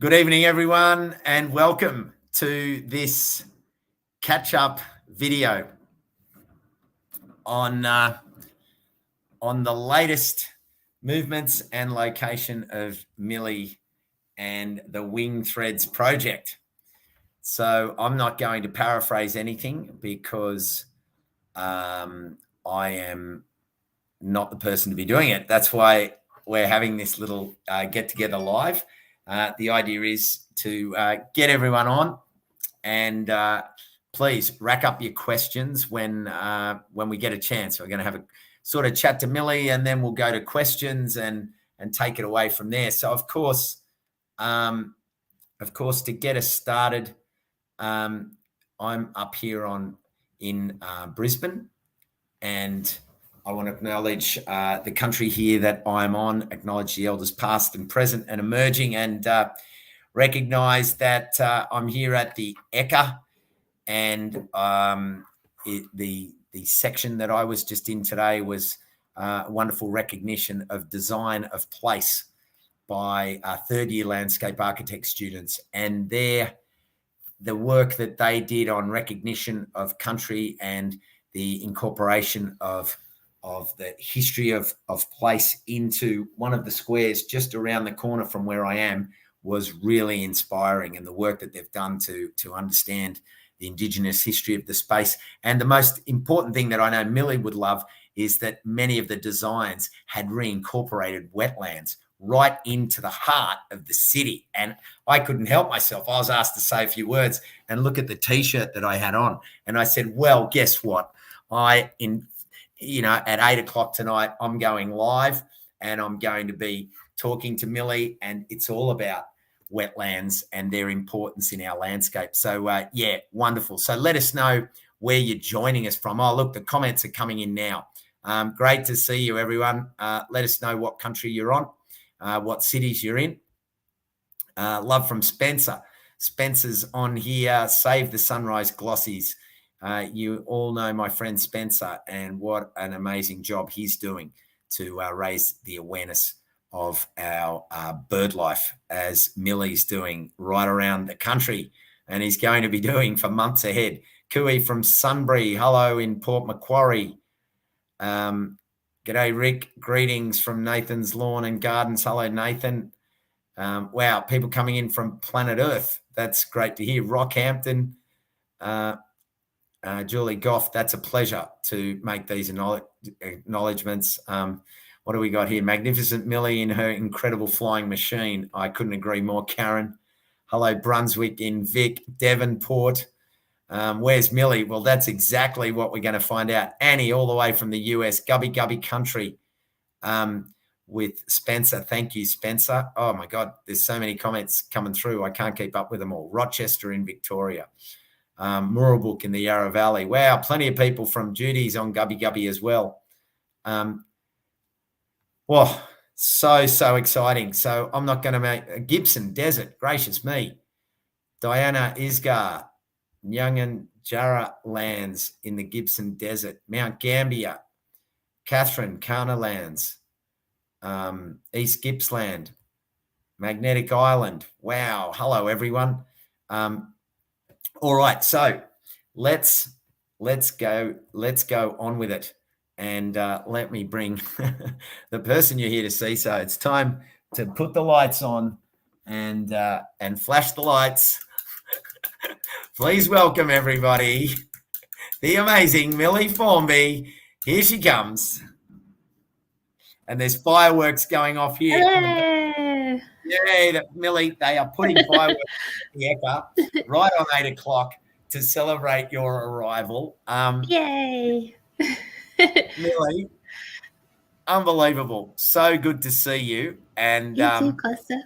Good evening, everyone, and welcome to this catch-up video on the latest movements and location of Millie and the Wing Threads project. So I'm not going to paraphrase anything because I am not the person to be doing it. That's why we're having this little get-together live. The idea is to get everyone on and please rack up your questions when we get a chance. We're going to have a sort of chat to Millie and then we'll go to questions and take it away from there. So of course, to get us started, I'm up here in Brisbane, and I want to acknowledge the country here that I'm on, acknowledge the elders past and present and emerging, and recognise that I'm here at the Ekka, and the section that I was just in today was a wonderful recognition of design of place by third-year landscape architect students, and the work that they did on recognition of country and the incorporation of the history of place into one of the squares just around the corner from where I am was really inspiring, and the work that they've done to understand the Indigenous history of the space. And the most important thing that I know Millie would love is that many of the designs had reincorporated wetlands right into the heart of the city. And I couldn't help myself. I was asked to say a few words and look at the T-shirt that I had on. And I said, well, guess what? At 8 o'clock tonight, I'm going live and I'm going to be talking to Millie, and it's all about wetlands and their importance in our landscape. So, yeah, wonderful. So let us know where you're joining us from. Oh, look, the comments are coming in now. Great to see you, everyone. Let us know what country you're on, what cities you're in. Love from Spencer. Spencer's on here. Save the sunrise glossies. You all know my friend Spencer and what an amazing job he's doing to raise the awareness of our bird life, as Millie's doing right around the country, and he's going to be doing for months ahead. Kui from Sunbury, hello in Port Macquarie. G'day, Rick. Greetings from Nathan's Lawn and Gardens. Hello, Nathan. Wow, people coming in from planet Earth. That's great to hear. Rockhampton. Julie Goff, that's a pleasure to make these acknowledgements. What do we got here? Magnificent Millie in her incredible flying machine. I couldn't agree more, Karen. Hello, Brunswick in Vic, Devonport. Where's Millie? Well, that's exactly what we're going to find out. Annie, all the way from the US, Gubby country, with Spencer. Thank you, Spencer. Oh, my God, there's so many comments coming through. I can't keep up with them all. Rochester in Victoria. Moorabook in the Yarra Valley. Wow, plenty of people from Judy's on Gubby as well. Well, so exciting. So I'm not going to make a Gibson Desert. Gracious me. Diana Isgar, Nyungan Jarrah lands in the Gibson Desert. Mount Gambier, Catherine Carna lands, East Gippsland, Magnetic Island. Wow. Hello, everyone. All right, so let's go on with it, and let me bring the person you're here to see. So it's time to put the lights on and flash the lights. Please welcome everybody, the amazing Millie Formby. Here she comes, and there's fireworks going off here. Hello. Yeah, Millie, they are putting fireworks in the Ekka right on 8 o'clock to celebrate your arrival. Yay. Millie, unbelievable. So good to see you. And you too, Costa.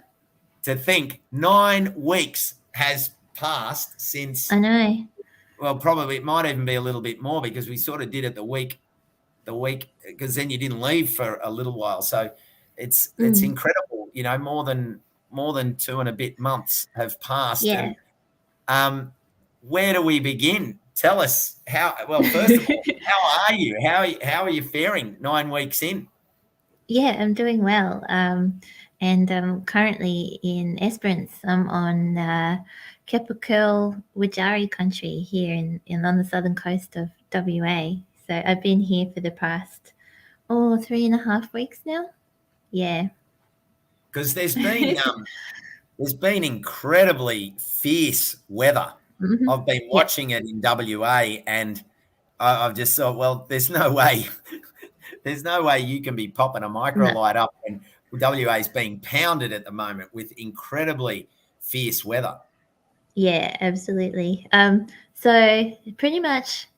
To think 9 weeks has passed since. I know. Well, probably it might even be a little bit more, because we sort of did it the week, because then you didn't leave for a little while. So it's incredible. You know, more than 2 and a bit months have passed. Yeah. And, where do we begin? Tell us well, first of all, how are you? How are you faring 9 weeks in? Yeah, I'm doing well. and currently in Esperance. I'm on Kepukul Wajari country here in on the southern coast of WA. So I've been here for the past 3.5 weeks now. Yeah. Because there's been incredibly fierce weather. Mm-hmm. I've been watching it in WA, and I've just thought, well, there's no way you can be popping a microlight up when WA is being pounded at the moment with incredibly fierce weather. Yeah, absolutely. So pretty much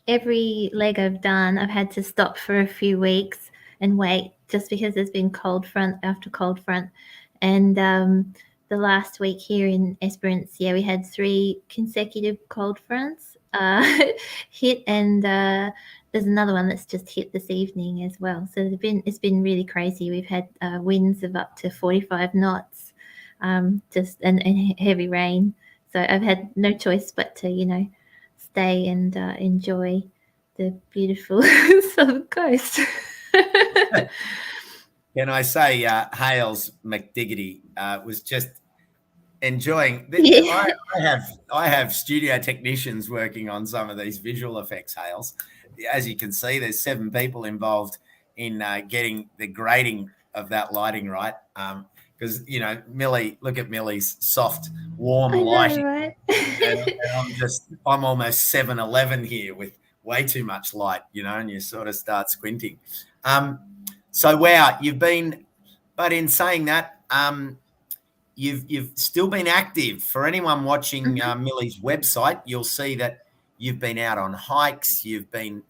every leg I've done, I've had to stop for a few weeks and wait, just because there's been cold front after cold front. And the last week here in Esperance, we had 3 consecutive cold fronts hit, and there's another one that's just hit this evening as well. So it's been really crazy. We've had winds of up to 45 knots, and heavy rain. So I've had no choice but to, stay and enjoy the beautiful southern coast. Can I say, Hales McDiggity was just enjoying. Yeah. I have studio technicians working on some of these visual effects, Hales. As you can see, there's 7 people involved in getting the grading of that lighting right. Because Millie, look at Millie's soft, warm I know, lighting. right? And I'm almost 7-11 here with way too much light, and you sort of start squinting. So wow, but in saying that, you've still been active. For anyone watching Millie's website, you'll see that you've been out on hikes. I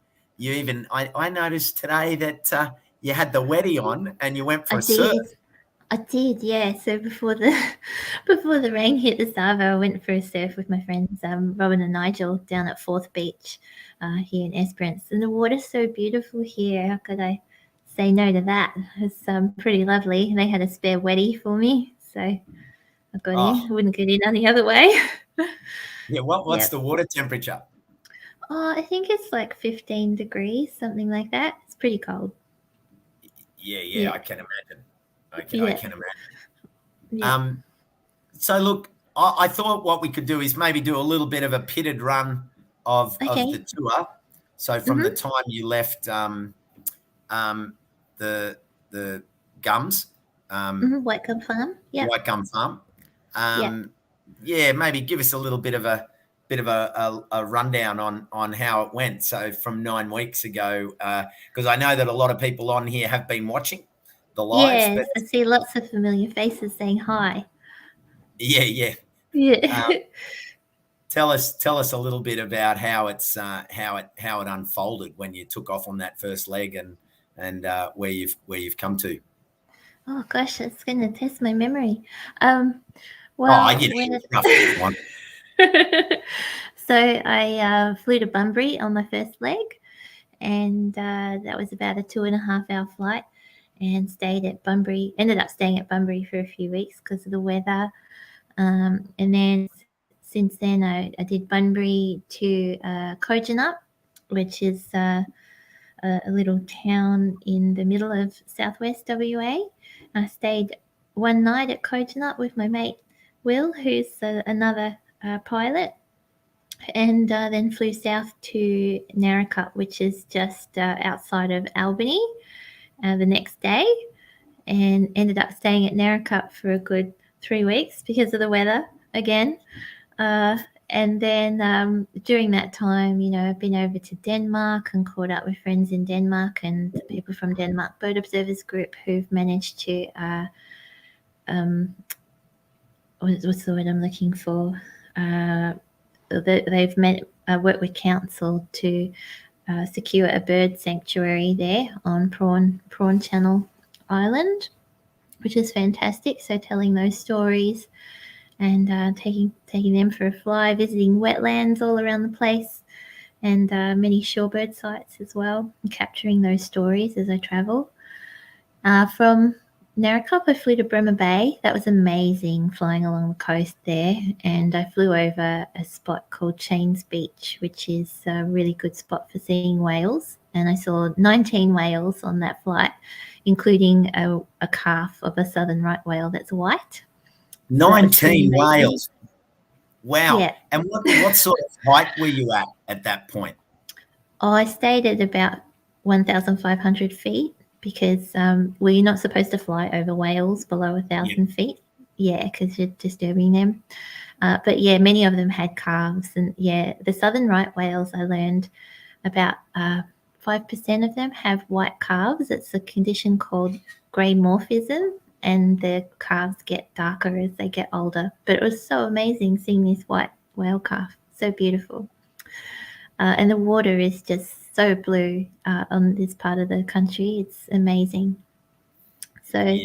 noticed today that you had the wetty on and you went for a surf. I did, yeah. So before the rain hit the Savo, I went for a surf with my friends Robin and Nigel down at Fourth Beach here in Esperance. And the water's so beautiful here. How could I say no to that? It's pretty lovely. They had a spare wetty for me, so I got in. I wouldn't get in any other way. Yeah, what's the water temperature? I think it's like 15 degrees, something like that. It's pretty cold. Yeah. I can imagine. I can imagine. Yeah. So look, I thought what we could do is maybe do a little bit of a pitted run of the tour. So from the time you left the Gums, White Gum Farm. Yeah. White Gum Farm. Maybe give us a little bit of a rundown on how it went. So from 9 weeks ago, because I know that a lot of people on here have been watching the lives. Yes, I see lots of familiar faces saying hi. Yeah. Tell us a little bit about how it unfolded when you took off on that first leg and where you've come to. Oh gosh, that's going to test my memory. So I flew to Bunbury on my first leg, and that was about a 2.5-hour flight, and ended up staying at Bunbury for a few weeks because of the weather. And then since then I did Bunbury to Kojonup, which is a little town in the middle of southwest WA. I stayed one night at Kojonup with my mate Will, who's another pilot, and then flew south to Narrikup, which is just outside of Albany, the next day, and ended up staying at Narrikup for a good 3 weeks because of the weather again. And then during that time, I've been over to Denmark and caught up with friends in Denmark and people from Denmark Boat Observers Group who've managed to what's the word I'm looking for? They've worked with council to secure a bird sanctuary there on Prawn Channel Island, which is fantastic. So telling those stories and taking them for a fly, visiting wetlands all around the place, and many shorebird sites as well, and capturing those stories as I travel. From Narrikup, I flew to Bremer Bay. That was amazing, flying along the coast there. And I flew over a spot called Chains Beach, which is a really good spot for seeing whales. And I saw 19 whales on that flight. including a calf of a southern right whale that's white. 19 whales. Wow. Yeah. And what sort of height were you at that point? Oh, I stayed at about 1,500 feet because we're not supposed to fly over whales below 1,000 feet. Yeah, because you're disturbing them. But yeah, many of them had calves. And yeah, the southern right whales, I learned about 5% of them have white calves. It's a condition called grey morphism, and the calves get darker as they get older. But it was so amazing seeing this white whale calf. So beautiful. And the water is just so blue on this part of the country. It's amazing. So,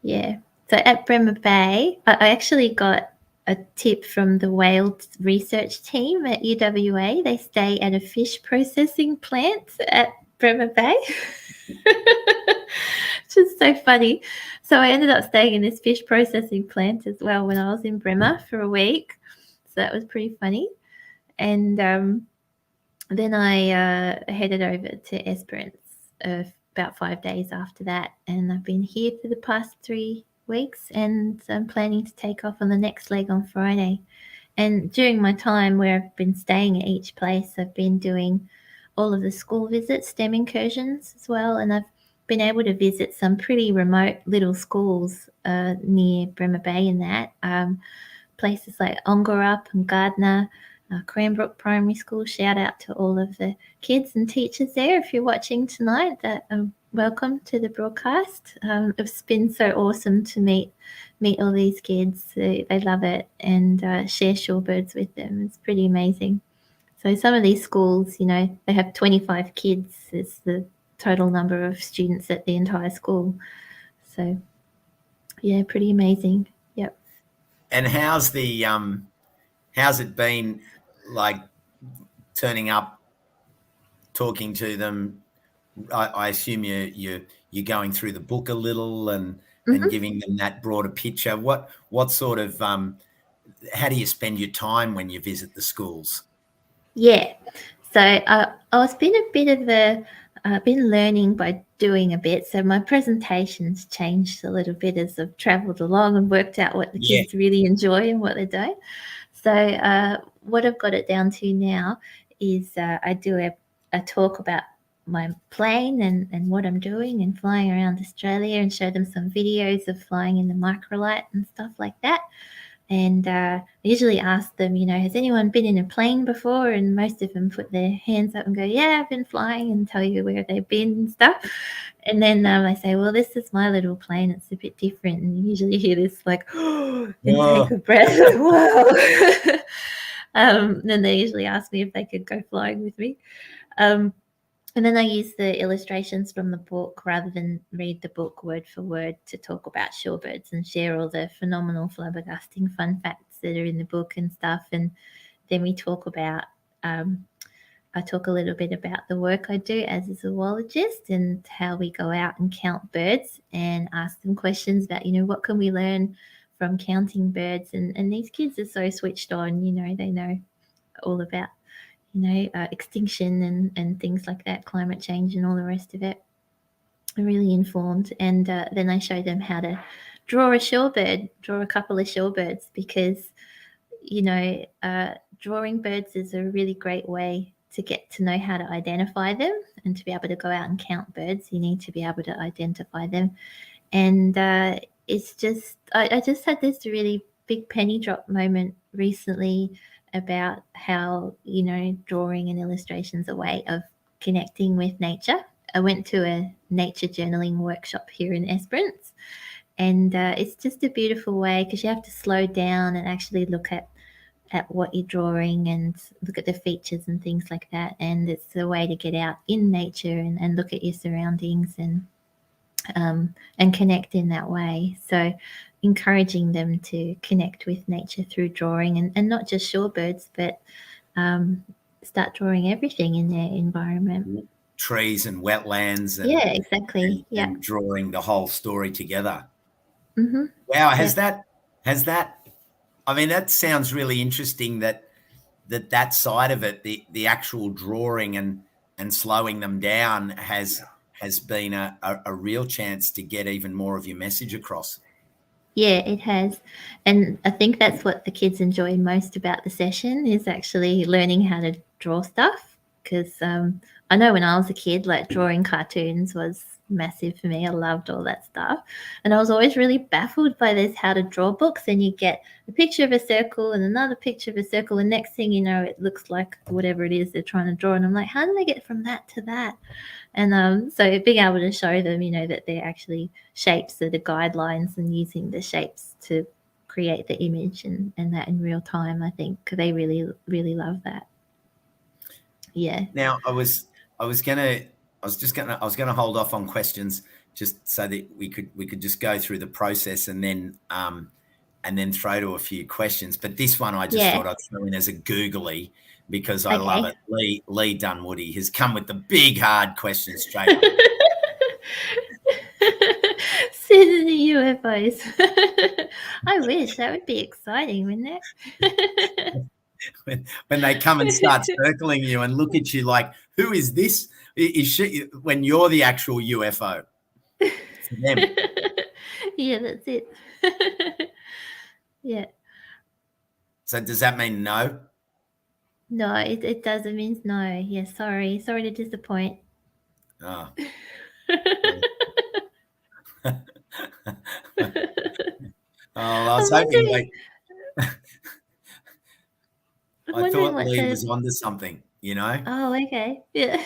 yeah. So at Bremer Bay, I actually got a tip from the whale research team at UWA. They stay at a fish processing plant at Bremer Bay, which is so funny. So I ended up staying in this fish processing plant as well when I was in Bremer for a week. So that was pretty funny. And then I headed over to Esperance about 5 days after that. And I've been here for the past 3 weeks, and I'm planning to take off on the next leg on Friday. And during my time where I've been staying at each place, I've been doing all of the school visits, STEM incursions as well. And I've been able to visit some pretty remote little schools near Bremer Bay and that. Places like Ongerup and Gardner, Cranbrook Primary School. Shout out to all of the kids and teachers there. If you're watching tonight, welcome to the broadcast. It's been so awesome to meet all these kids. They love it, and share shorebirds with them. It's pretty amazing. So some of these schools, they have 25 kids is the total number of students at the entire school. So yeah, pretty amazing. Yep. And how's it been like turning up, talking to them? I assume you're going through the book a little and giving them that broader picture. What sort of how do you spend your time when you visit the schools? Yeah, so I've been a bit of been learning by doing a bit. So my presentations changed a little bit as I've travelled along and worked out what the kids really enjoy and what they don't. So what I've got it down to now is I do a talk about my plane and what I'm doing and flying around Australia, and show them some videos of flying in the Microlight and stuff like that. And I usually ask them, has anyone been in a plane before? And most of them put their hands up and go, yeah, I've been flying, and tell you where they've been and stuff. And then I say, well, this is my little plane. It's a bit different. And you usually hear this like, and take a breath. Wow. Then they usually ask me if they could go flying with me. And then I use the illustrations from the book rather than read the book word for word to talk about shorebirds and share all the phenomenal, flabbergasting fun facts that are in the book and stuff. And then we talk about, I talk a little bit about the work I do as a zoologist and how we go out and count birds and ask them questions about, what can we learn from counting birds? And these kids are so switched on, they know all about extinction and things like that, climate change and all the rest of it. I'm really informed. And then I show them how to draw a couple of shorebirds, because, drawing birds is a really great way to get to know how to identify them. And to be able to go out and count birds, you need to be able to identify them. And it's just, I just had this really big penny drop moment recently about how, drawing and illustration's a way of connecting with nature. I went to a nature journaling workshop here in Esperance, and it's just a beautiful way, because you have to slow down and actually look at what you're drawing and look at the features and things like that. And it's a way to get out in nature and look at your surroundings and connect in that way. So encouraging them to connect with nature through drawing, and not just shorebirds, but start drawing everything in their environment. Trees and wetlands. And, yeah, exactly. And drawing the whole story together. Mm-hmm. Wow. Has that, I mean, that sounds really interesting, that side of it, the actual drawing and slowing them down has has been a real chance to get even more of your message across. Yeah, it has. And I think that's what the kids enjoy most about the session is actually learning how to draw stuff. Because I know when I was a kid, like drawing cartoons was massive for me. I loved all that stuff. And I was always really baffled by this how to draw books. And you get a picture of a circle and another picture of a circle. And next thing you know, it looks like whatever it is they're trying to draw. And I'm like, how do they get from that to that? And so being able to show them, that they're actually shapes, so the guidelines and using the shapes to create the image and that in real time, I think they really, really love that. Yeah. Now I was gonna hold off on questions just so that we could just go through the process and then throw to a few questions. But this one I just thought I'd throw in as a googly because I love it. Lee Dunwoody has come with the big hard questions straight up. Sydney UFOs. I wish that would be exciting, wouldn't it? when they come and start circling you and look at you like, who is this? Is she, when you're the actual UFO for them? Yeah, that's it. Yeah. So does that mean no? No, it does. It means no. Yeah, sorry to disappoint. Oh. I was hoping I thought Lee was onto something, Oh, okay. Yeah.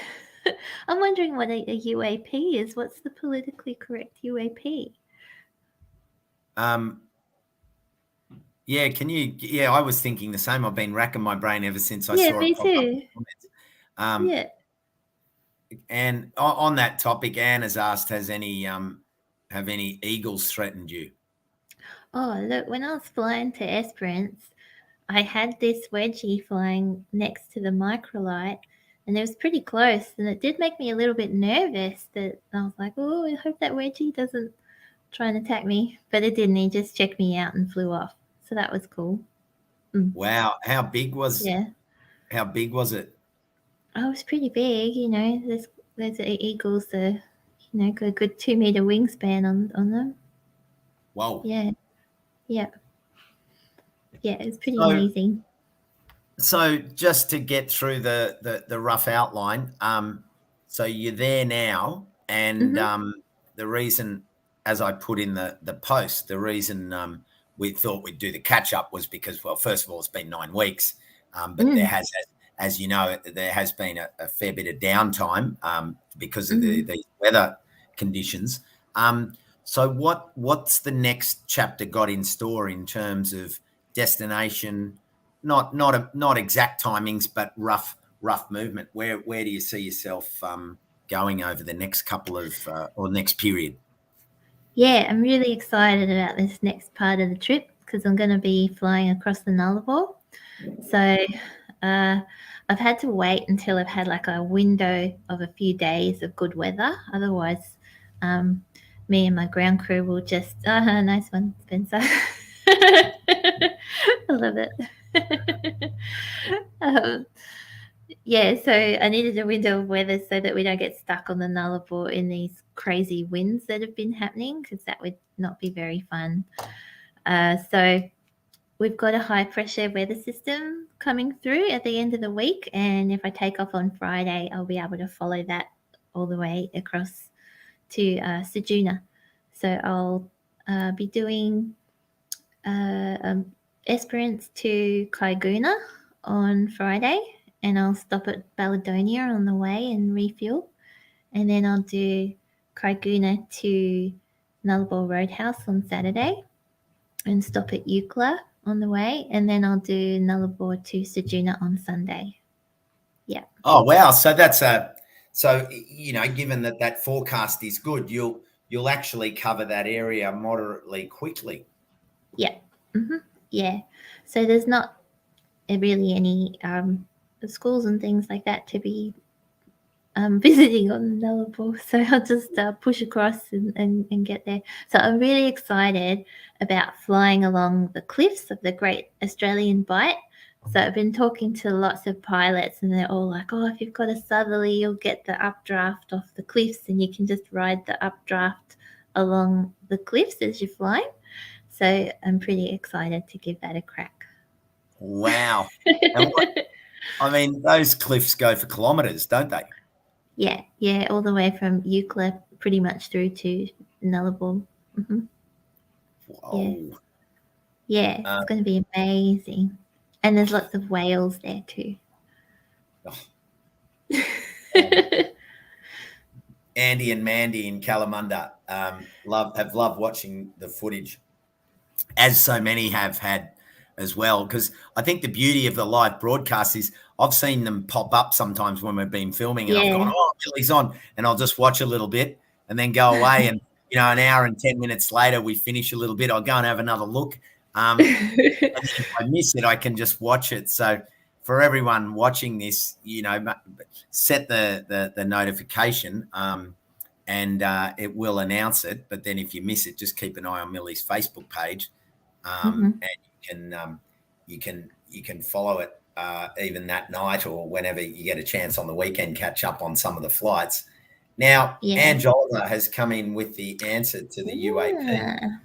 I'm wondering what a UAP is. What's the politically correct UAP? Yeah, I was thinking the same. I've been racking my brain ever since I saw me it pop up in too. the comments. Yeah. And on that topic, Anne has asked, have any eagles threatened you? Oh, look, when I was flying to Esperance, I had this wedgie flying next to the Microlight, and it was pretty close, and it did make me a little bit nervous that I was like, oh, I hope that wedgie doesn't try and attack me. But it didn't. He just checked me out and flew off. So that was cool. Wow. How big was it? Oh, it was pretty big, those eagles are, got a good 2 meter wingspan on them. Whoa. Yeah. Yeah. Yeah, it was pretty amazing. So just to get through the rough outline, so you're there now, and the reason, as I put in the post, the reason we thought we'd do the catch up was because, well, first of all, it's been 9 weeks, but there has, as you know, there has been a fair bit of downtime because of the weather conditions. So what's the next chapter got in store in terms of destination? Not exact timings, but rough movement. Where do you see yourself going over the next couple of or next period? Yeah, I'm really excited about this next part of the trip because I'm going to be flying across the Nullarbor. So I've had to wait until I've had like a window of a few days of good weather. Otherwise, me and my ground crew will just, nice one, Spencer. I love it. So I needed a window of weather so that we don't get stuck on the Nullarbor in these crazy winds that have been happening, because that would not be very fun. So we've got a high pressure weather system coming through at the end of the week, and if I take off on Friday, I'll be able to follow that all the way across to Ceduna. So I'll be doing Esperance to Kaiguna on Friday, and I'll stop at Balladonia on the way and refuel, and then I'll do Kaiguna to Nullarbor Roadhouse on Saturday and stop at Eucla on the way, and then I'll do Nullarbor to Ceduna on Sunday. Yeah. Oh wow! So that's given that forecast is good, you'll actually cover that area moderately quickly. Yeah. Yeah. So there's not really any schools and things like that to be visiting on the Nullarbor, so I'll just push across and get there. So I'm really excited about flying along the cliffs of the Great Australian Bight So I've been talking to lots of pilots, and they're all like, "Oh, if you've got a southerly, you'll get the updraft off the cliffs, and you can just ride the updraft along the cliffs as you're flying." So I'm pretty excited to give that a crack. Wow. And I mean, those cliffs go for kilometres, don't they? Yeah, all the way from Euclid pretty much through to Nullarbor. Mm-hmm. Whoa. Yeah, it's going to be amazing. And there's lots of whales there too. Oh. Andy and Mandy in Kalamunda have loved watching the footage, as so many have had as well. Because I think the beauty of the live broadcast is I've seen them pop up sometimes when we've been filming, and I've gone, "Oh, Billy's on," and I'll just watch a little bit and then go away. And an hour and 10 minutes later, we finish a little bit. I'll go and have another look. And if I miss it, I can just watch it. So for everyone watching this, set the notification, and it will announce it. But then if you miss it, just keep an eye on Millie's Facebook page, and you can follow it even that night or whenever you get a chance on the weekend. Catch up on some of the flights. Now, Angela has come in with the answer to the UAP.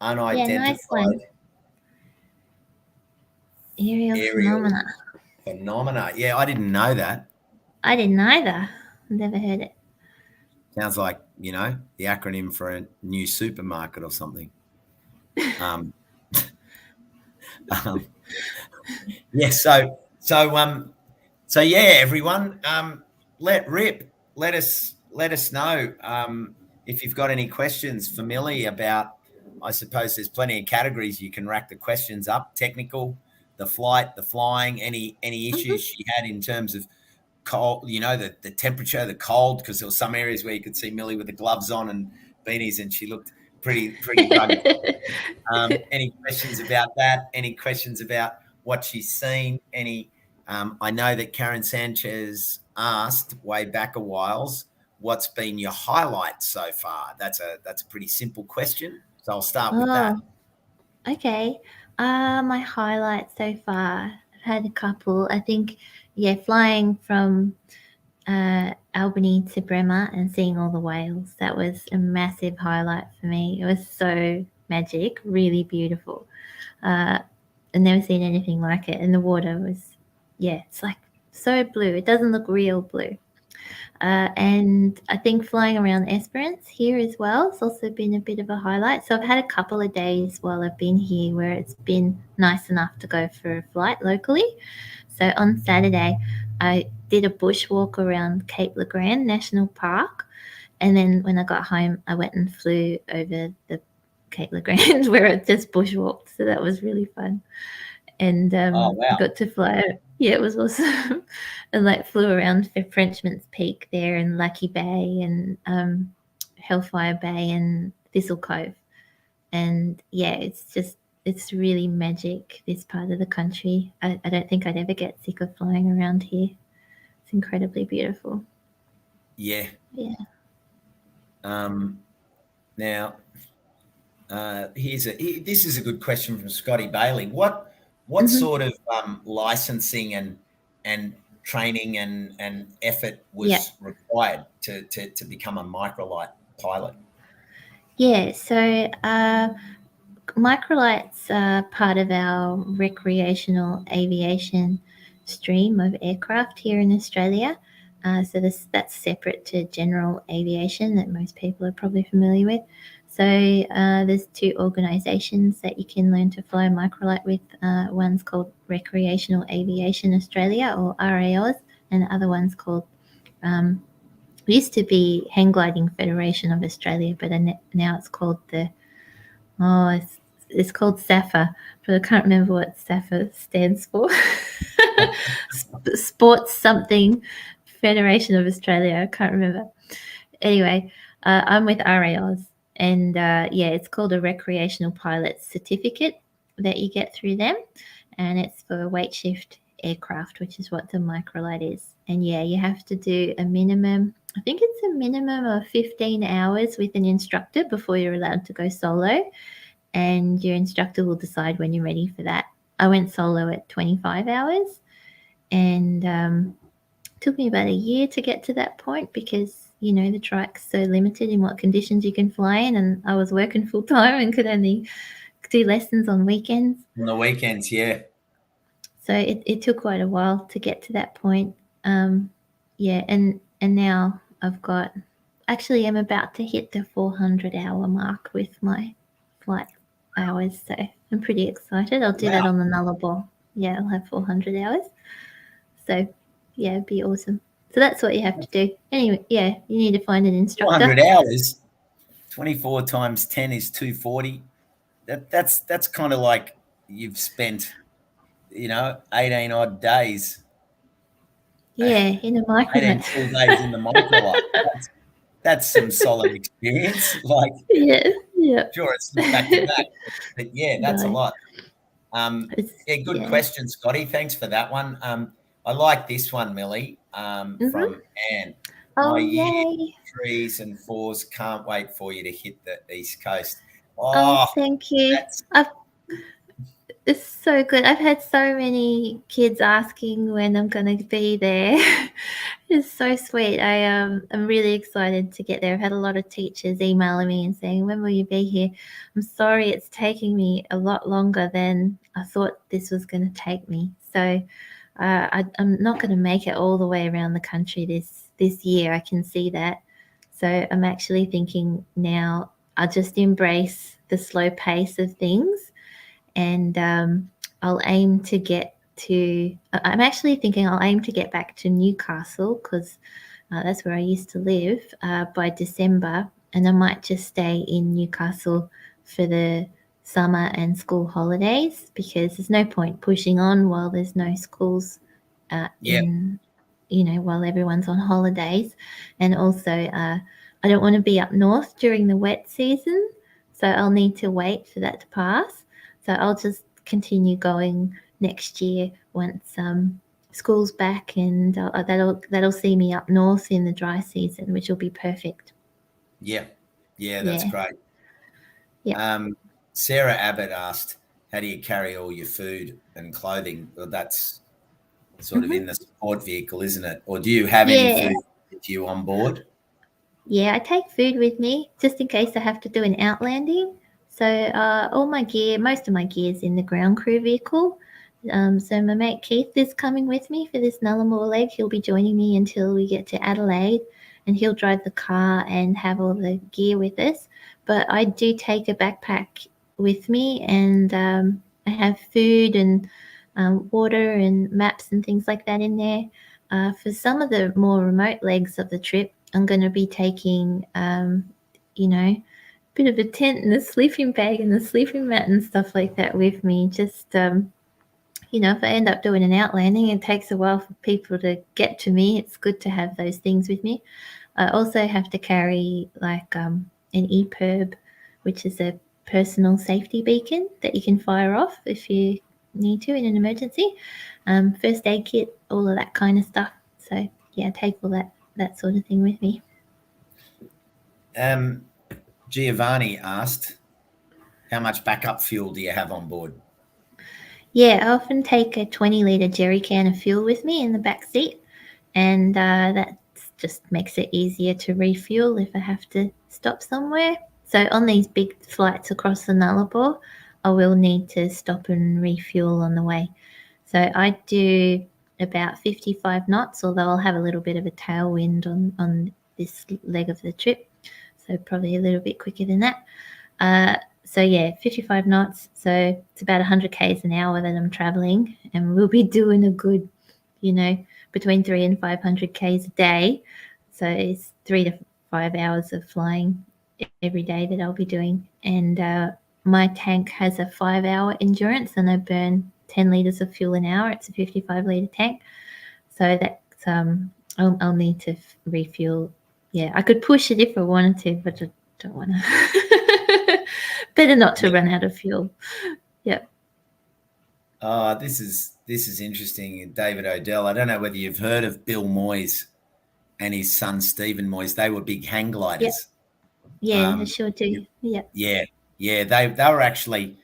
Unidentified nice one. Aerial phenomena. Yeah, I didn't know that. I didn't either. Never heard it. Sounds like, the acronym for a new supermarket or something. Yeah, so yeah, everyone, let rip. Let us know if you've got any questions for Millie about, I suppose there's plenty of categories you can rack the questions up: technical, the flight, the flying, any issues she had in terms of cold, the temperature, the cold, because there were some areas where you could see Millie with the gloves on and beanies, and she looked pretty rugged. Any questions about that? Any questions about what she's seen? I know that Karen Sanchez asked way back a whiles, what's been your highlight so far? That's a pretty simple question, so I'll start with that. Okay. My highlight so far, I've had a couple. I think, flying from Albany to Bremer and seeing all the whales, that was a massive highlight for me. It was so magic, really beautiful. I've never seen anything like it. And the water was, it's like so blue. It doesn't look real blue. And I think flying around Esperance here as well has also been a bit of a highlight. So I've had a couple of days while I've been here where it's been nice enough to go for a flight locally. So on Saturday, I did a bushwalk around Cape Legrand National Park. And then when I got home, I went and flew over the Cape Legrand where I just bushwalked. So that was really fun. And got to fly. Yeah, it was awesome. And flew around for Frenchman's Peak there and Lucky Bay and Hellfire Bay and Thistle Cove. And it's really magic, this part of the country. I don't think I'd ever get sick of flying around here. It's incredibly beautiful. Yeah. Yeah. Now, this is a good question from Scotty Bailey. What sort of licensing and training and effort was required to become a Microlight pilot? Yeah, so Microlight's part of our recreational aviation stream of aircraft here in Australia. So that's separate to general aviation that most people are probably familiar with. So there's two organisations that you can learn to fly Microlight with. One's called Recreational Aviation Australia, or RAAUS, and the other one's called, used to be Hang Gliding Federation of Australia, but now it's called it's called SAFA, but I can't remember what SAFA stands for. Sports something Federation of Australia. I can't remember. Anyway, I'm with RAAUS, and it's called a recreational pilot certificate that you get through them, and it's for weight shift aircraft, which is what the Microlight is. And you have to do a minimum, I think it's a minimum of 15 hours with an instructor before you're allowed to go solo, and your instructor will decide when you're ready for that. I went solo at 25 hours, and took me about a year to get to that point because the trike's so limited in what conditions you can fly in, and I was working full time and could only do lessons on weekends. On the weekends, yeah. So it took quite a while to get to that point. Yeah, and now actually I'm about to hit the 400-hour mark with my flight hours, so I'm pretty excited. I'll do that on the Nullarbor. Yeah, I'll have 400 hours. So yeah, it'd be awesome. So that's what you have to do. Anyway, yeah, you need to find an instructor. 400 hours, 24 times 10 is 240. That's kind of like you've spent, 18 odd days. Yeah, in a 18 microlight. full days in the microlight. That's some solid experience. Like, yeah. sure, it's not back to back, but yeah, that's a No, lot. Yeah, good question, Scotty. Thanks for that one. I like this one, Millie, from Anne. Oh, My year yay. 3s and 4s can't wait for you to hit the East Coast. Oh, Oh, thank you. that's It's so good. I've had so many kids asking when I'm going to be there. It's so sweet. I'm really excited to get there. I've had a lot of teachers emailing me and saying, "When will you be here?" I'm sorry, it's taking me a lot longer than I thought this was going to take me. So I'm not going to make it all the way around the country this year. I can see that. So I'm actually thinking now I'll just embrace the slow pace of things, and I'll aim to get to. I'm actually thinking I'll aim to get back to Newcastle because that's where I used to live by December, and I might just stay in Newcastle for the summer and school holidays because there's no point pushing on while there's no schools while everyone's on holidays. And also I don't want to be up north during the wet season, so I'll need to wait for that to pass. So I'll just continue going next year once school's back, and that'll see me up north in the dry season, which will be perfect. Yeah, that's great. Yeah. Sarah Abbott asked, "How do you carry all your food and clothing?" Well, that's sort of in the support vehicle, isn't it? Or do you have any food with you on board? Yeah, I take food with me just in case I have to do an outlanding. So all my gear, most of my gear is in the ground crew vehicle. So my mate Keith is coming with me for this Nullarbor leg. He'll be joining me until we get to Adelaide, and he'll drive the car and have all the gear with us. But I do take a backpack with me, and I have food and water and maps and things like that in there. For some of the more remote legs of the trip, I'm going to be taking, a bit of a tent and a sleeping bag and a sleeping mat and stuff like that with me. Just, if I end up doing an outlanding, it takes a while for people to get to me. It's good to have those things with me. I also have to carry an EPIRB, which is a personal safety beacon that you can fire off if you need to in an emergency. First aid kit, all of that kind of stuff. So yeah, take all that sort of thing with me. Giovanni asked, "How much backup fuel do you have on board?" Yeah, I often take a 20-litre jerry can of fuel with me in the back seat, and that just makes it easier to refuel if I have to stop somewhere. So on these big flights across the Nullarbor, I will need to stop and refuel on the way. So I do about 55 knots, although I'll have a little bit of a tailwind on this leg of the trip. So probably a little bit quicker than that. So yeah, 55 knots. So it's about 100 k's an hour that I'm traveling, and we'll be doing a good, between 300 and 500 k's a day. So it's 3 to 5 hours of flying every day that I'll be doing. And my tank has a 5-hour endurance, and I burn 10 litres of fuel an hour. It's a 55-litre tank. So that's I'll need to refuel. Yeah, I could push it if I wanted to, but I don't want to. Better not to run out of fuel. Yeah. This is interesting. David Odell. I don't know whether you've heard of Bill Moyes and his son Stephen Moyes. They were big hang gliders. Yeah, I sure do. Yeah. Yeah. They were actually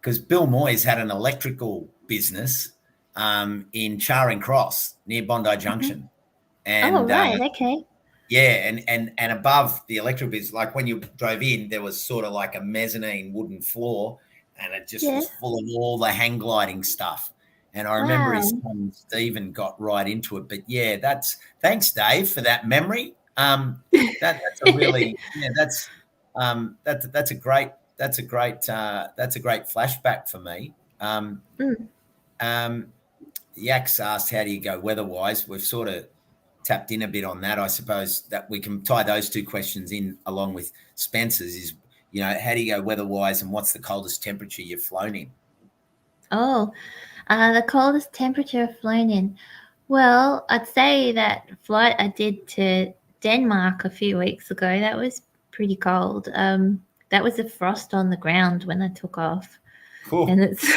because Bill Moyes had an electrical business in Charing Cross near Bondi Junction, Oh, and right. Okay. yeah, and above the electrical business, like when you drove in, there was sort of like a mezzanine wooden floor, and it just Yeah. was full of all the hang gliding stuff. And I remember his Wow. son Stephen got right into it. But yeah, thanks, Dave, for that memory. That's a really that's a great flashback for me. Mm. Yax asked, "How do you go weather-wise?" We've sort of tapped in a bit on that. I suppose that we can tie those two questions in along with Spencer's. Is how do you go weather-wise, and what's the coldest temperature you've flown in? Oh, the coldest temperature I've flown in. Well, I'd say that flight I did to Denmark a few weeks ago, that was pretty cold. That was a frost on the ground when I took off. Cool. And it's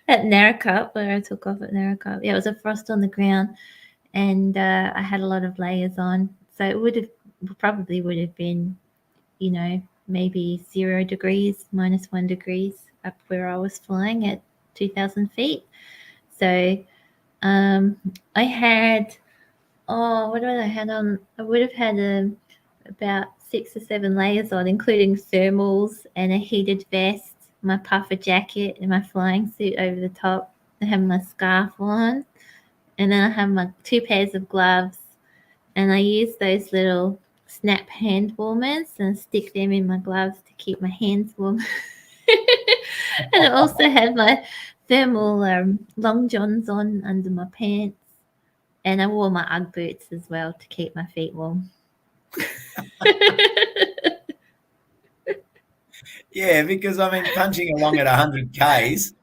at Narracop, where I took off at Narracop. Yeah, it was a frost on the ground, and I had a lot of layers on. So it probably would have been, maybe 0 degrees, -1 degrees up where I was flying at 2,000 feet. So I had, what did I had on? I would have had about 6 or 7 layers on, including thermals and a heated vest, my puffer jacket and my flying suit over the top. I have my scarf on, and then I have my 2 pairs of gloves, and I use those little snap hand warmers and stick them in my gloves to keep my hands warm. And I also had my thermal long johns on under my pants, and I wore my Ugg boots as well to keep my feet warm. Yeah, because I mean, punching along at 100 k's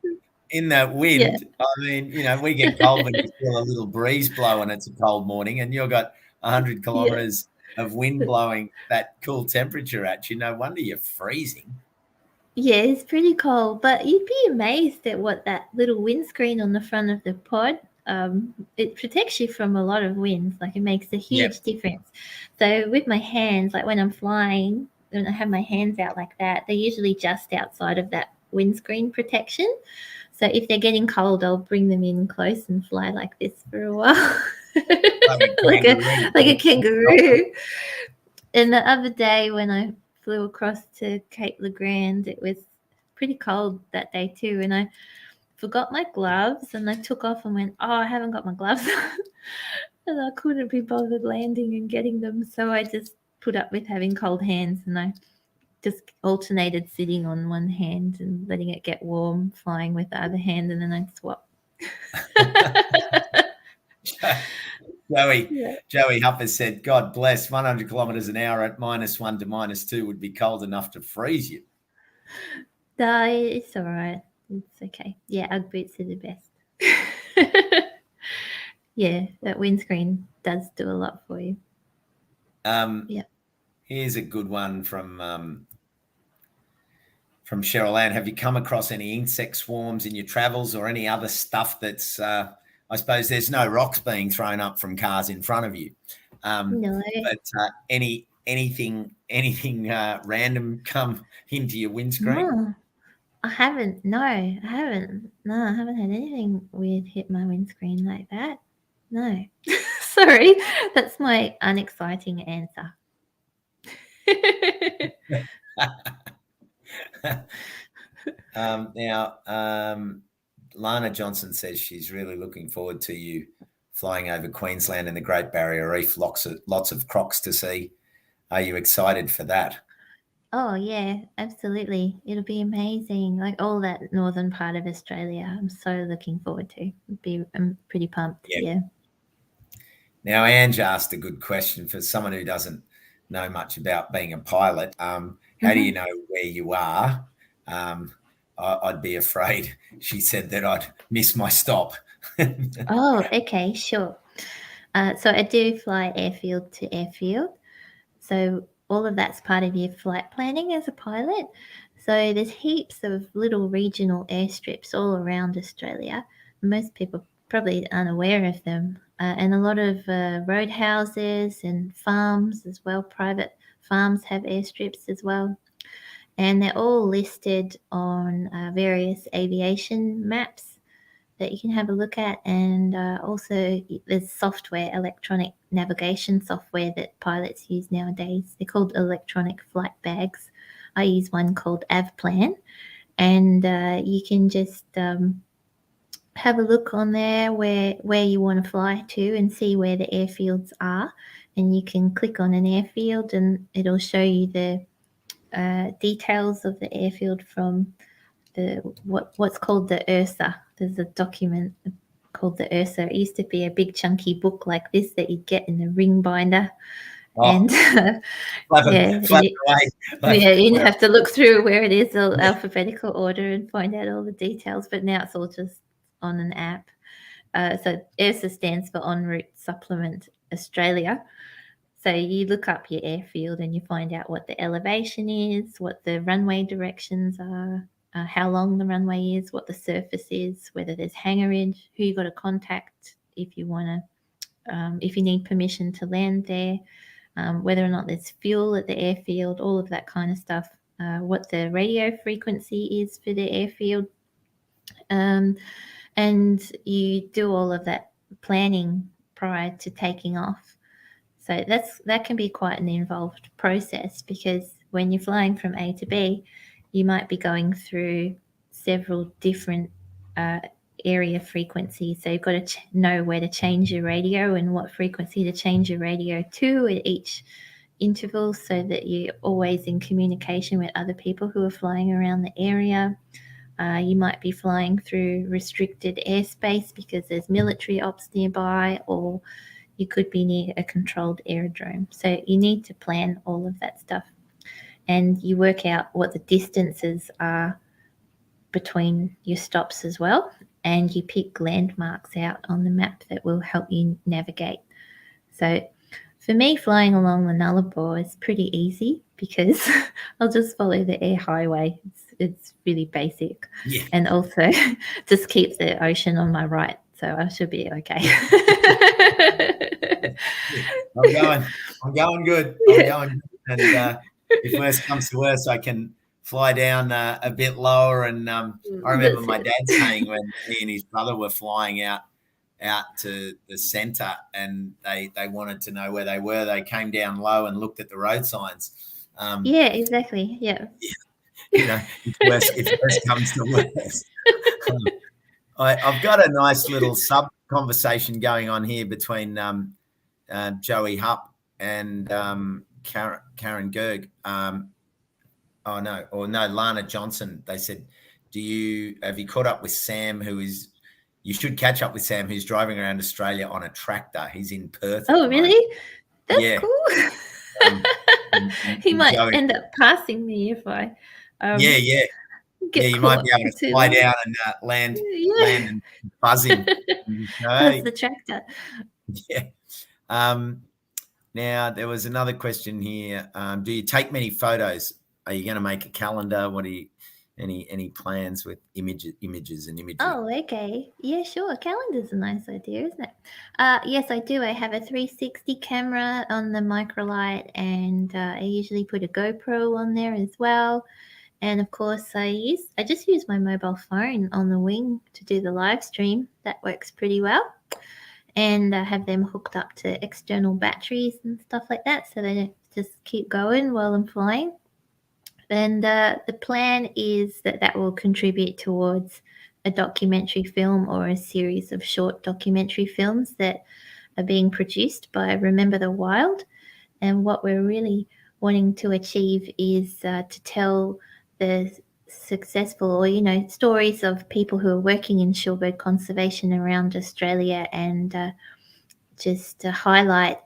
in that Yeah. wind. I mean, we get cold when you feel a little breeze blowing. It's a cold morning, and you've got 100 Yeah. kilometers of wind blowing that cool temperature at you. No wonder you're freezing. Yeah, it's pretty cold, but you'd be amazed at what that little windscreen on the front of the pod, it protects you from a lot of winds. Like, it makes a huge difference. So with my hands, like when I'm flying, when I have my hands out like that, they're usually just outside of that windscreen protection. So if they're getting cold, I'll bring them in close and fly like this for a while. like a kangaroo. And the other day when I flew across to Cape Le Grand, it was pretty cold that day too, and I forgot my gloves, and I took off and went, I haven't got my gloves on. And I couldn't be bothered landing and getting them, so I just put up with having cold hands, and I just alternated sitting on one hand and letting it get warm, flying with the other hand, and then I'd swap. Joey Hupper said, God bless, 100 kilometres an hour at -1 to -2 would be cold enough to freeze you. No, it's all right. It's okay. Yeah, Ugg boots are the best. Yeah, that windscreen does do a lot for you. Yeah. Here's a good one from Cheryl Ann. Have you come across any insect swarms in your travels or any other stuff that's, I suppose there's no rocks being thrown up from cars in front of you. No. But anything random come into your windscreen? No, I haven't. No, I haven't. No, I haven't had anything weird hit my windscreen like that. No. Sorry, that's my unexciting answer. Lana Johnson says she's really looking forward to you flying over Queensland and the Great Barrier Reef. Lots of crocs to see. Are you excited for that? Oh yeah, absolutely. It'll be amazing. Like all that northern part of Australia, I'm so looking forward to. I'm pretty pumped. Yeah. Now, Ange asked a good question for someone who doesn't know much about being a pilot. How do you know where you are? I'd be afraid. She said that I'd miss my stop. Oh, okay, sure. So I do fly airfield to airfield. So all of that's part of your flight planning as a pilot. So there's heaps of little regional airstrips all around Australia. Most people probably aren't aware of them. And a lot of roadhouses and farms as well. Private farms have airstrips as well. and they're all listed on various aviation maps that you can have a look at, and also there's software, electronic navigation software that pilots use nowadays. They're called electronic flight bags. I use one called AvPlan, and you can just have a look on there where you want to fly to and see where the airfields are, and you can click on an airfield and it'll show you the details of the airfield from what's called the URSA. There's a document called the URSA. It used to be a big chunky book like this that you'd get in the ring binder. And yeah, you'd have to look through where it is, alphabetical order, and find out all the details. But now it's all just on an app. So URSA stands for En Route Supplement Australia. So you look up your airfield and you find out what the elevation is, what the runway directions are, how long the runway is, what the surface is, whether there's hangarage, who you got to contact if you want to, if you need permission to land there, whether or not there's fuel at the airfield, all of that kind of stuff, what the radio frequency is for the airfield. And you do all of that planning prior to taking off. So that can be quite an involved process, because when you're flying from A to B, you might be going through several different area frequencies. So you've got to know where to change your radio and what frequency to change your radio to at each interval, so that you're always in communication with other people who are flying around the area. You might be flying through restricted airspace because there's military ops nearby, or you could be near a controlled aerodrome. So you need to plan all of that stuff. And you work out what the distances are between your stops as well. And you pick landmarks out on the map that will help you navigate. So for me, flying along the Nullarbor is pretty easy, because I'll just follow the air highway. It's really basic. Yeah. And also just keep the ocean on my right. So I should be okay. I'm going good. And if worse comes to worse, I can fly down a bit lower. And I remember my dad saying, when he and his brother were flying out to the centre, and they wanted to know where they were, they came down low and looked at the road signs. Yeah, exactly. Yeah. You know, if worse comes to worse. I've got a nice little sub conversation going on here between Joey Hupp and Karen Gerg. Lana Johnson. They said, have you caught up with Sam, you should catch up with Sam, who's driving around Australia on a tractor. He's in Perth. Oh, really? That's cool. He might end up passing me if I you might be able to fly down and land and buzz him. That's the tractor. Yeah. Now, there was another question here. Do you take many photos? Are you going to make a calendar? What are you, any plans with images and imagery? Oh, okay. Yeah, sure. A calendar's a nice idea, isn't it? Yes, I do. I have a 360 camera on the Microlight, and I usually put a GoPro on there as well. And of course, I just use my mobile phone on the wing to do the live stream. That works pretty well. And I have them hooked up to external batteries and stuff like that, so they just keep going while I'm flying. And the plan is that will contribute towards a documentary film or a series of short documentary films that are being produced by Remember the Wild. And what we're really wanting to achieve is to tell the successful, or stories of people who are working in shorebird conservation around Australia, and just to highlight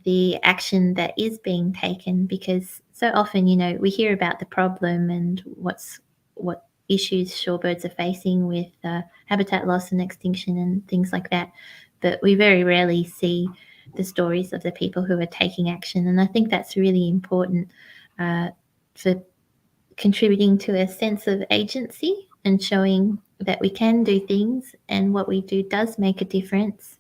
the action that is being taken, because so often we hear about the problem and what issues shorebirds are facing with habitat loss and extinction and things like that, but we very rarely see the stories of the people who are taking action. And I think that's really important for contributing to a sense of agency and showing that we can do things, and what we do does make a difference.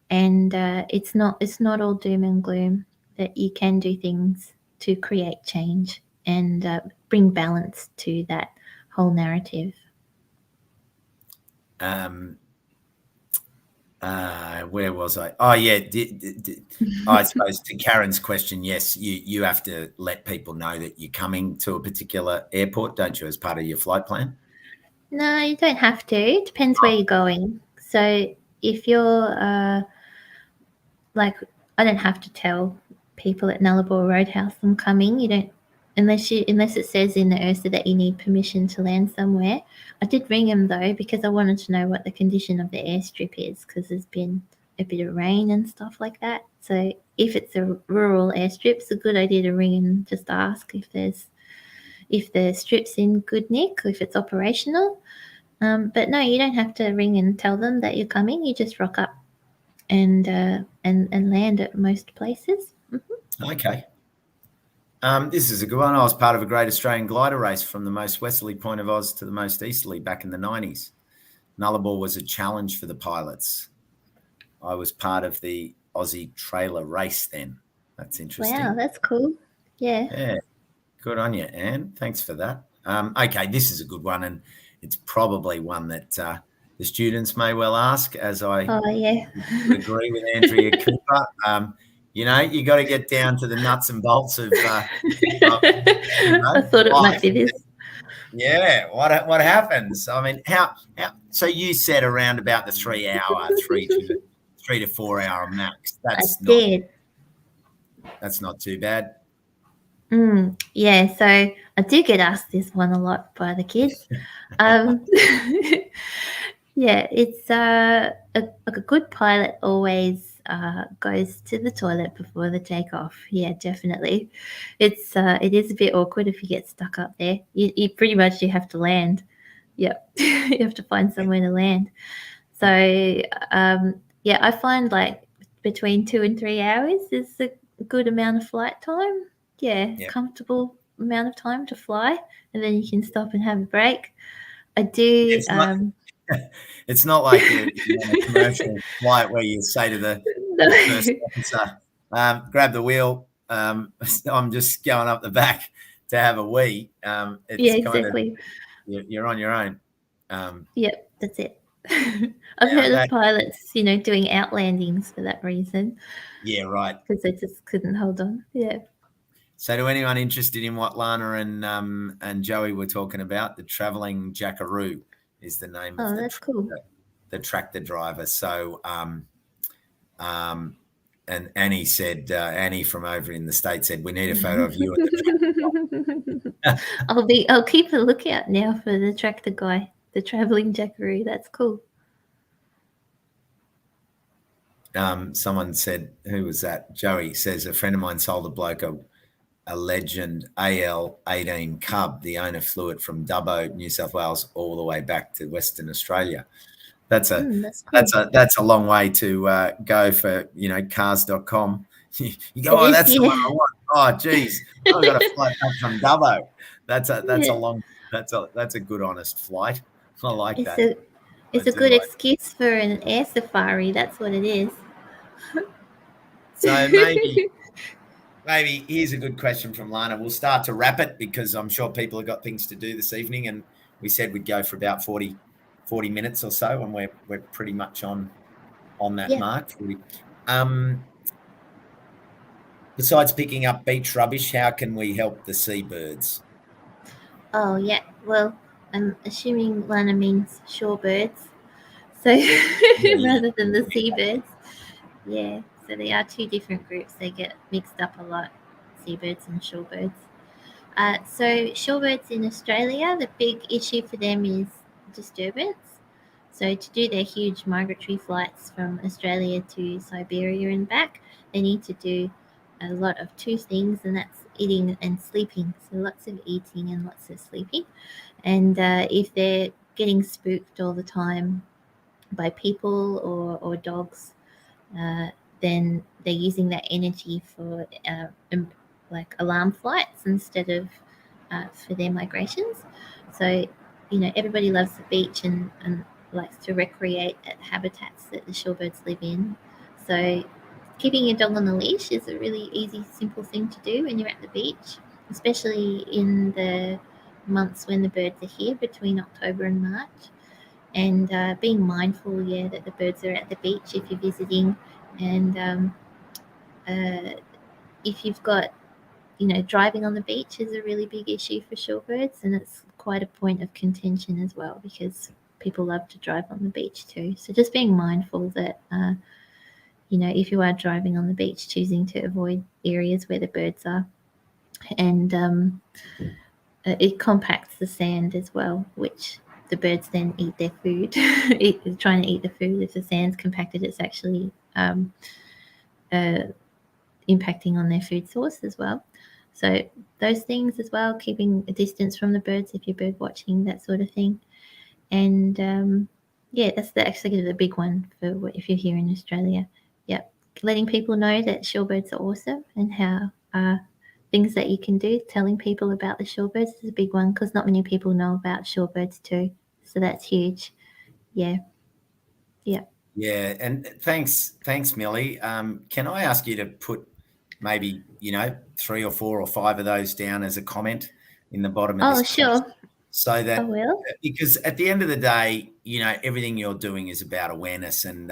And it's not all doom and gloom, that you can do things to create change and bring balance to that whole narrative. Where was I? Oh, yeah. I suppose to Karen's question, yes, you have to let people know that you're coming to a particular airport, don't you, as part of your flight plan? No, you don't have to. It depends where you're going. So if you're like, I don't have to tell people at Nullarbor Roadhouse I'm coming. You don't, unless it says in the IRSA that you need permission to land somewhere. I did ring them though because I wanted to know what the condition of the airstrip is, because there's been a bit of rain and stuff like that. So if it's a rural airstrip, it's a good idea to ring and just ask if the strip's in good nick, if it's operational. But no, you don't have to ring and tell them that you're coming. You just rock up and land at most places. Mm-hmm. Okay. This is a good one. I was part of a Great Australian glider race from the most westerly point of Oz to the most easterly back in the 90s. Nullarbor was a challenge for the pilots. I was part of the Aussie trailer race then. That's interesting. Wow, that's cool. Yeah. Yeah. Good on you, Anne. Thanks for that. Okay, this is a good one, and it's probably one that the students may well ask, as I agree with Andrea Cooper. You got to get down to the nuts and bolts of. I thought it might be this. Yeah, what happens? I mean, how? So you said around about the 3 hour, 3 to 4 hour max. That's not too bad. Yeah, so I do get asked this one a lot by the kids. Yeah, it's a good pilot always goes to the toilet before the takeoff. Yeah, definitely. It is a bit awkward if you get stuck up there. You pretty much you have to land. Yep, you have to find somewhere to land. So yeah, I find like between 2 and 3 hours is a good amount of flight time. Yeah, comfortable amount of time to fly, and then you can stop and have a break. I do. It's not like a commercial flight where you say to the first officer, grab the wheel. I'm just going up the back to have a wee. It's exactly. You're on your own. Yep, that's it. I've heard of pilots, doing outlandings for that reason. Yeah, right. Because they just couldn't hold on. Yeah. So, to anyone interested in what Lana and Joey were talking about, the travelling jackaroo is the name of the tractor driver. So, and Annie said, Annie from over in the States said, we need a photo of you at the tractor. I'll keep a lookout now for the tractor guy, the travelling jackaroo. That's cool. Someone said, who was that? Joey says, a friend of mine sold a bloke a Legend AL18 Cub. The owner flew it from Dubbo, New South Wales, all the way back to Western Australia. That's a long way to go for cars.com. You go, that's the one I want. Oh, geez, I've got to fly back from Dubbo. That's a good honest flight. I like that. It's a good excuse for an air safari. That's what it is. So maybe here's a good question from Lana. We'll start to wrap it because I'm sure people have got things to do this evening, and we said we'd go for about 40 minutes or so, and we're pretty much on that mark. Besides picking up beach rubbish, how can we help the seabirds? Oh yeah, well, I'm assuming Lana means shorebirds, so rather than the seabirds. Yeah. So they are two different groups. They get mixed up a lot, seabirds and shorebirds. So shorebirds in Australia, the big issue for them is disturbance. So to do their huge migratory flights from Australia to Siberia and back, they need to do a lot of two things, and that's eating and sleeping. So lots of eating and lots of sleeping. And if they're getting spooked all the time by people or dogs, then they're using that energy for like alarm flights instead of for their migrations. So, everybody loves the beach and likes to recreate at habitats that the shorebirds live in. So keeping your dog on the leash is a really easy, simple thing to do when you're at the beach. especially in the months when the birds are here between October and March. And being mindful, that the birds are at the beach if you're visiting, and if you've got, driving on the beach is a really big issue for shorebirds, and it's quite a point of contention as well because people love to drive on the beach too. So just being mindful that, if you are driving on the beach, choosing to avoid areas where the birds are. And it compacts the sand as well, which the birds then eat their food. Trying to eat the food. If the sand's compacted, it's actually impacting on their food source as well. So those things as well, keeping a distance from the birds if you're bird watching, that sort of thing. And that's actually the big one for if you're here in Australia. Yep, letting people know that shorebirds are awesome and how things that you can do. Telling people about the shorebirds is a big one because not many people know about shorebirds too. So that's huge. Yeah. Yeah, and thanks, Millie. Can I ask you to put maybe 3 or 4 or 5 of those down as a comment in the bottom of this sure. post, so that I will. Because at the end of the day, everything you're doing is about awareness, and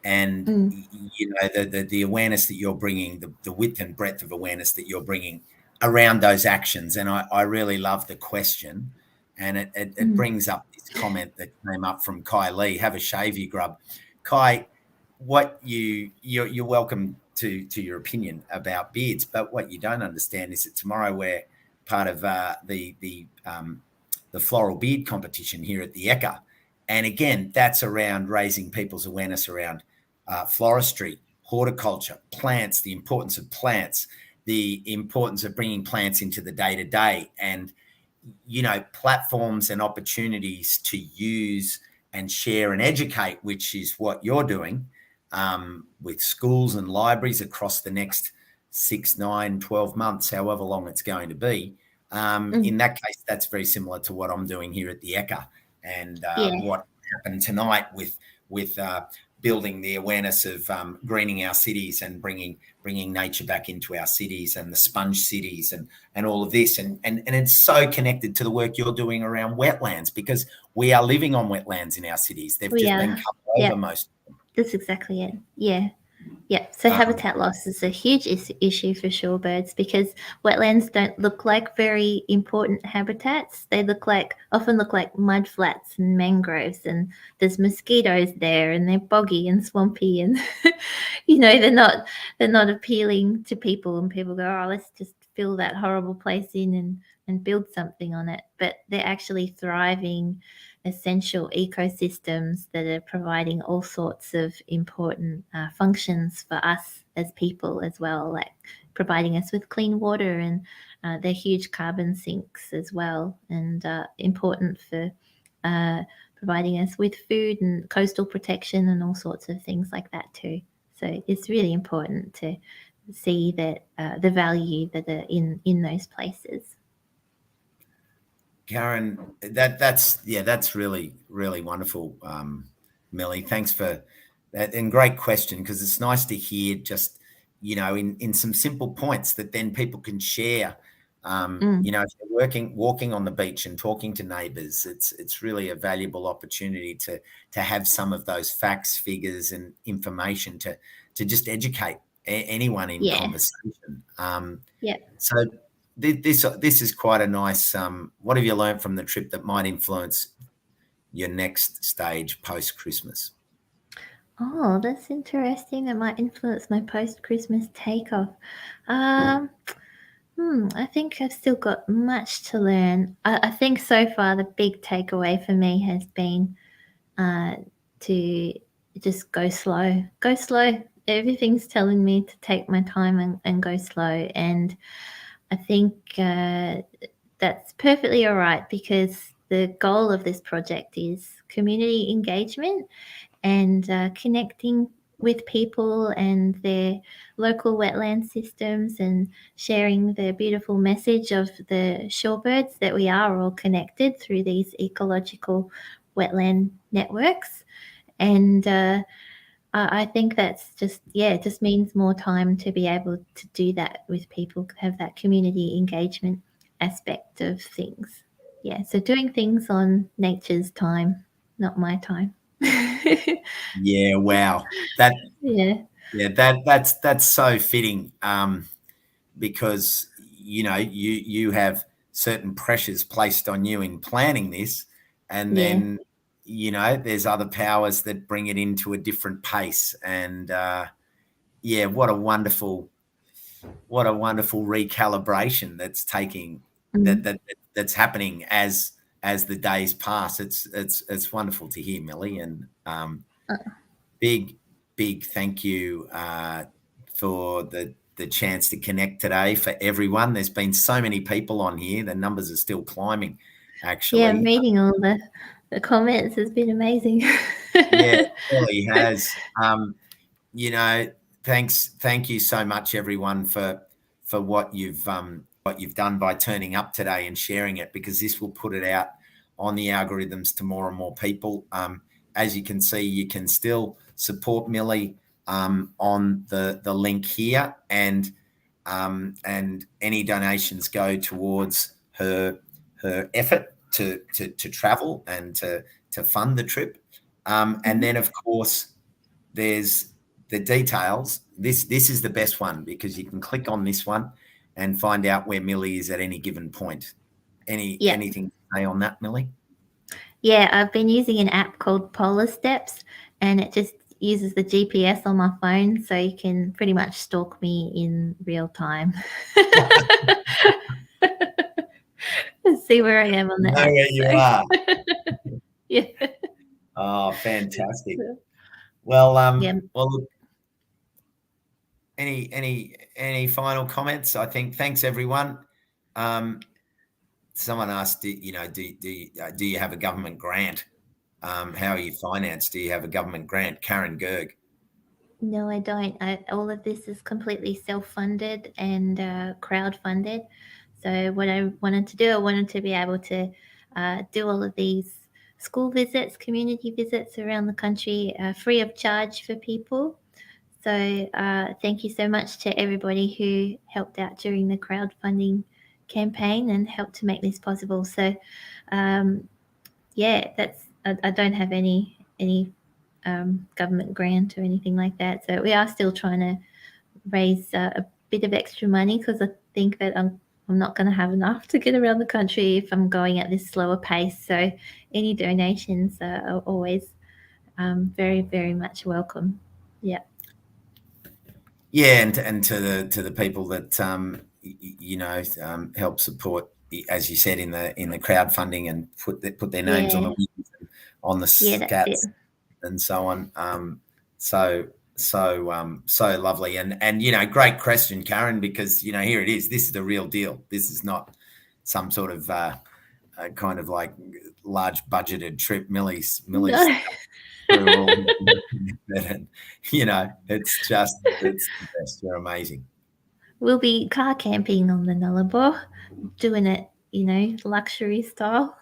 the awareness that you're bringing, the width and breadth of awareness that you're bringing around those actions. And I really love the question. And it brings up this comment that came up from Kai Lee. Have a shave, you grub. Kai, what you're welcome to your opinion about beards, but what you don't understand is that tomorrow we're part of the floral beard competition here at the Ekka, and again, that's around raising people's awareness around floristry, horticulture, plants, the importance of plants, the importance of bringing plants into the day-to-day, and platforms and opportunities to use and share and educate, which is what you're doing with schools and libraries across the next 6, 9, 12 months, however long it's going to be. In that case, that's very similar to what I'm doing here at the Ekka, and what happened tonight with building the awareness of greening our cities and bringing nature back into our cities, and the sponge cities, and all of this. And it's so connected to the work you're doing around wetlands, because we are living on wetlands in our cities. They've been covered over most of them. That's exactly it. Yeah. Yeah, so habitat loss is a huge issue for shorebirds because wetlands don't look like very important habitats. They often look like mud flats and mangroves, and there's mosquitoes there, and they're boggy and swampy, and they're not appealing to people. And people go, "Oh, let's just fill that horrible place in and build something on it." But they're actually thriving, essential ecosystems that are providing all sorts of important functions for us as people as well, like providing us with clean water, and they're huge carbon sinks as well, and important for providing us with food and coastal protection and all sorts of things like that too. So it's really important to see that the value that are in those places. Karen, that's really, really wonderful, Millie. Thanks for that, and great question, because it's nice to hear just in some simple points that then people can share. If you're walking on the beach and talking to neighbours, it's really a valuable opportunity to have some of those facts, figures, and information to just educate anyone in conversation. So this is quite a nice. What have you learned from the trip that might influence your next stage post Christmas? Oh, that's interesting. That might influence my post-Christmas takeoff. I think I've still got much to learn. I think so far the big takeaway for me has been to just go slow. Go slow. Everything's telling me to take my time and go slow. And I think that's perfectly all right, because the goal of this project is community engagement and connecting with people and their local wetland systems, and sharing the beautiful message of the shorebirds that we are all connected through these ecological wetland networks. And I think that's just, it just means more time to be able to do that with people, have that community engagement aspect of things. Yeah, so doing things on nature's time, not my time. Yeah, wow. That Yeah, yeah, that's so fitting. Because you have certain pressures placed on you in planning this, and yeah, then there's other powers that bring it into a different pace. And yeah, what a wonderful recalibration that's taking that's happening as the days pass. It's wonderful to hear, Millie. And big big thank you for the chance to connect today for everyone. There's been so many people on here. The numbers are still climbing, yeah. actually. Reading all the comments has been amazing. Yeah, it really has. You know, thank you so much, everyone, for what you've done by turning up today and sharing it, because this will put it out on the algorithms to more and more people. As you can see, you can still support Millie on the link here, and any donations go towards her effort to travel and to fund the trip. And then, of course, there's the details. This is the best one, because you can click on this one and find out where Millie is at any given point. Yeah, Anything to say on that, Millie? yeah. I've been using an app called Polar Steps, and it just uses the GPS on my phone, so you can pretty much stalk me in real time. See where I am on the Know app. where you So are. yeah, Oh, fantastic. Well, yeah. look, any final comments? I think thanks, everyone. Someone asked, do you have a government grant? How are you financed? Do you have a government grant? Karen Gerg. No, I don't. All of this is completely self-funded and crowd-funded. So what I wanted to do, I wanted to be able to do all of these school visits, community visits around the country, free of charge for people. So thank you so much to everybody who helped out during the crowdfunding campaign and helped to make this possible. So um, yeah, that's I don't have any government grant or anything like that. So we are still trying to raise a bit of extra money, because I think that I'm not going to have enough to get around the country if I'm going at this slower pace. So any donations are always very, very much welcome. Yeah. Yeah, and to the people that help support, as you said, in the crowdfunding, and put their names on Yeah. the wins, on the Yeah, that's it. scats and so on. So lovely, and great question, Karen, because here it is. This is the real deal. This is not some sort of kind of like large budgeted trip. Millie's No. we're all and, it's the best. You're amazing. We'll be car camping on the Nullarbor, doing it, luxury style.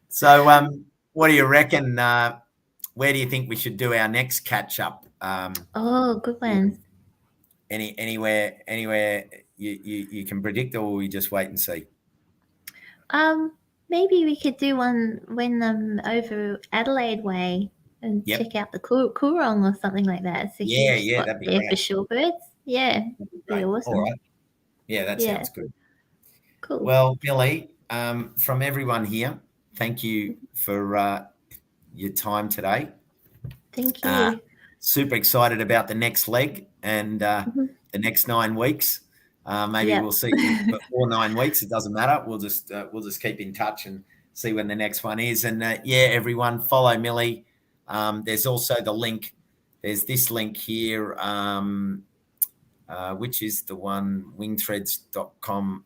So, what do you reckon? Where do you think we should do our next catch up? Oh, good one. Anywhere you can predict, or will we just wait and see? Maybe we could do one when I'm over Adelaide way and Yep. check out the Coorong or something like that. It's a huge spot that'd be there great. for shorebirds. Yeah, Great. be awesome. All right. Yeah, that Yeah. sounds good. Cool. Well, Millie, from everyone here, thank you for your time today. Thank you. Super excited about the next leg and Mhm. the next 9 weeks. Maybe Yep. we'll see you before 9 weeks. It doesn't matter. We'll just keep in touch and see when the next one is. And everyone, follow Millie. There's also the link. There's this link here, which is the one, wingthreads.com,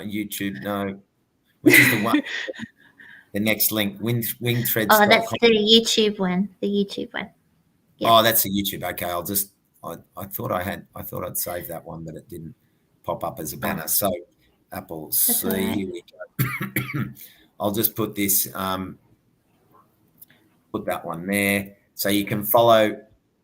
YouTube. No, which is the one. The next link, wingthreads.com. Oh, that's the YouTube one. The YouTube one. Yep. Oh, that's a YouTube. Okay, I thought I'd saved that one, but it didn't pop up as a banner. So Apple That's C, all right. here we go. I'll just put this, put that one there. So you can follow.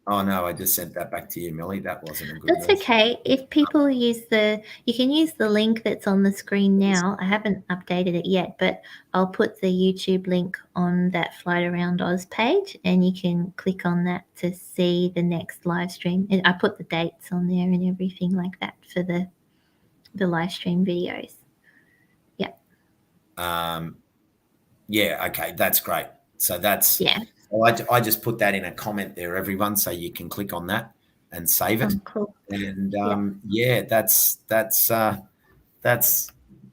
Oh, no, I just sent that back to you, Millie. That wasn't a good That's move. okay. If people use you can use the link that's on the screen now. I haven't updated it yet, but I'll put the YouTube link on that Flight Around Oz page, and you can click on that to see the next live stream. And I put the dates on there and everything like that for the live stream videos. Yeah. Yeah. Okay. That's great. So that's, Yeah. I just put that in a comment there, everyone, so you can click on that and save it. Oh, cool. And yeah, that's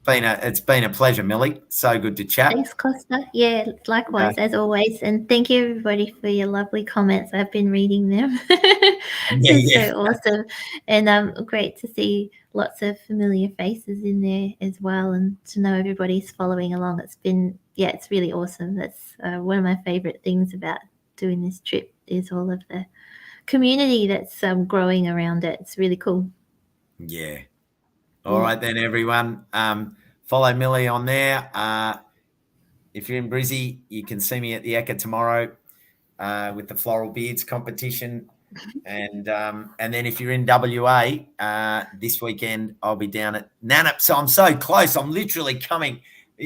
it's been a pleasure, Millie. So good to chat. Thanks, Costa. Yeah, likewise, as always. And thank you, everybody, for your lovely comments. I've been reading them. It's so awesome. And great to see lots of familiar faces in there as well, and to know everybody's following along. It's really awesome. That's one of my favorite things about doing this trip is all of the community that's growing around it. It's really cool. Yeah. All right then, everyone. Follow Millie on there. If you're in Brizzy, you can see me at the Ekka tomorrow with the Floral Beards competition. And then if you're in WA this weekend, I'll be down at Nannup. So I'm so close. I'm literally coming,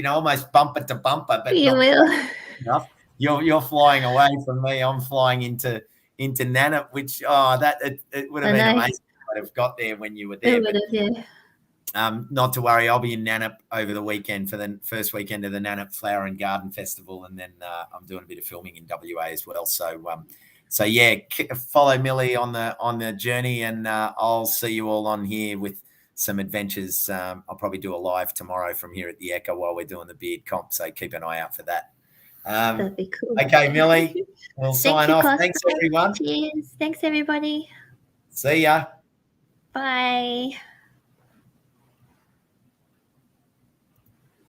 almost bumper to bumper. But you will. Enough. You're flying away from me. I'm flying into Nannup, which it would have been amazing if I'd have got there when you were there. It would have, yeah. Not to worry, I'll be in Nannup over the weekend for the first weekend of the Nannup Flower and Garden Festival, and then I'm doing a bit of filming in WA as well. So yeah, follow Millie on the journey, and I'll see you all on here with some adventures. I'll probably do a live tomorrow from here at the Ekka while we're doing the beard comp, so keep an eye out for that. That'd be cool. Okay, Millie, we'll sign off. Costa. Thanks, everyone. Cheers. Thanks, everybody. See ya. Bye.